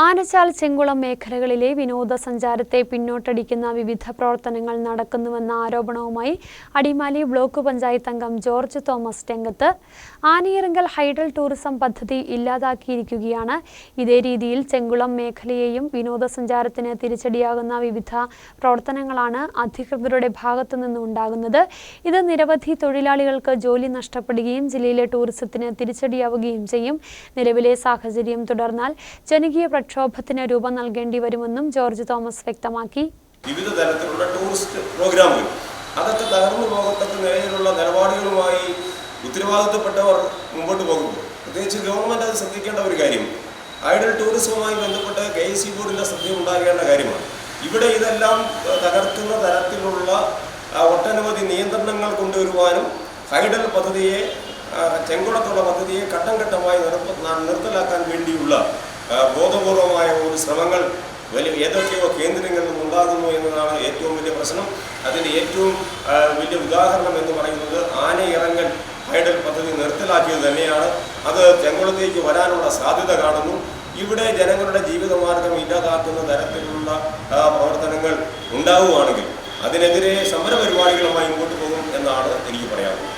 ആനച്ചാൽ ചെങ്കുളം മേഖലകളിലെ വിനോദസഞ്ചാരത്തെ പിന്നോട്ടടിക്കുന്ന വിവിധ പ്രവർത്തനങ്ങൾ നടക്കുന്നുവെന്ന ആരോപണവുമായി അടിമാലി ബ്ലോക്ക് പഞ്ചായത്ത് അംഗം ജോർജ് തോമസ് രംഗത്ത്. ആനയിറങ്കൽ ഹൈഡൽ ടൂറിസം പദ്ധതി ഇല്ലാതാക്കിയിരിക്കുകയാണ്. ഇതേ രീതിയിൽ ചെങ്കുളം മേഖലയെയും വിനോദസഞ്ചാരത്തിന് തിരിച്ചടിയാകുന്ന വിവിധ പ്രവർത്തനങ്ങളാണ് അധികൃതരുടെ ഭാഗത്തുനിന്ന് ഉണ്ടാകുന്നത്. ഇത് നിരവധി തൊഴിലാളികൾക്ക് ജോലി നഷ്ടപ്പെടുകയും ജില്ലയിലെ ടൂറിസത്തിന് തിരിച്ചടിയാവുകയും ചെയ്യും. നിലവിലെ സാഹചര്യം തുടർന്നാൽ ജനകീയ പ്രക്ഷോഭത്തിന് രൂപം നൽകേണ്ടി വരുമെന്നും ജോർജ് തോമസ് വ്യക്തമാക്കി. വിവിധ തരത്തിലുള്ള ടൂറിസ്റ്റ് പ്രോഗ്രാമുകൾ അതൊക്കെ തകർന്നു പോകത്തക്ക നിലയിലുള്ള നിലപാടുകളുമായി ഉത്തരവാദിത്തപ്പെട്ടവർ മുമ്പോട്ട് പോകുമ്പോൾ പ്രത്യേകിച്ച് ഗവൺമെൻറ് അത് ശ്രദ്ധിക്കേണ്ട ഒരു കാര്യം ഐഡൽ ടൂറിസവുമായി ബന്ധപ്പെട്ട് KIC ബോർഡിൻ്റെ ശ്രദ്ധ ഉണ്ടാകേണ്ട കാര്യമാണ്. ഇവിടെ ഇതെല്ലാം തകർക്കുന്ന തരത്തിലുള്ള ഒട്ടനവധി നിയന്ത്രണങ്ങൾ കൊണ്ടുവരുവാനും ഹൈഡൽ പദ്ധതിയെ ചെങ്കുളത്തുള്ള പദ്ധതിയെ ഘട്ടം ഘട്ടമായി നിർത്തലാക്കാൻ വേണ്ടിയുള്ള ബോധപൂർവമായ ഒരു ശ്രമങ്ങൾ ഏതൊക്കെയോ കേന്ദ്രങ്ങളിൽ നിന്നുണ്ടാകുന്നു എന്നതാണ് ഏറ്റവും വലിയ പ്രശ്നം. അതിൻ്റെ ഏറ്റവും വലിയ ഉദാഹരണം എന്ന് പറയുന്നത് ആനയിറങ്ങൽ ഹൈഡൽ പദ്ധതി നിർത്തലാക്കിയത് തന്നെയാണ്. അത് ചെങ്കുളത്തേക്ക് വരാനുള്ള സാധ്യത കാണുന്നു. ഇവിടെ ജനങ്ങളുടെ ജീവിതമാർഗം ഇല്ലാതാക്കുന്ന തരത്തിലുള്ള പ്രവർത്തനങ്ങൾ ഉണ്ടാവുകയാണെങ്കിൽ അതിനെതിരെ സമരപരിപാടികളുമായി മുമ്പോട്ട് പോകും എന്നാണ് എനിക്ക് പറയാനുള്ളത്.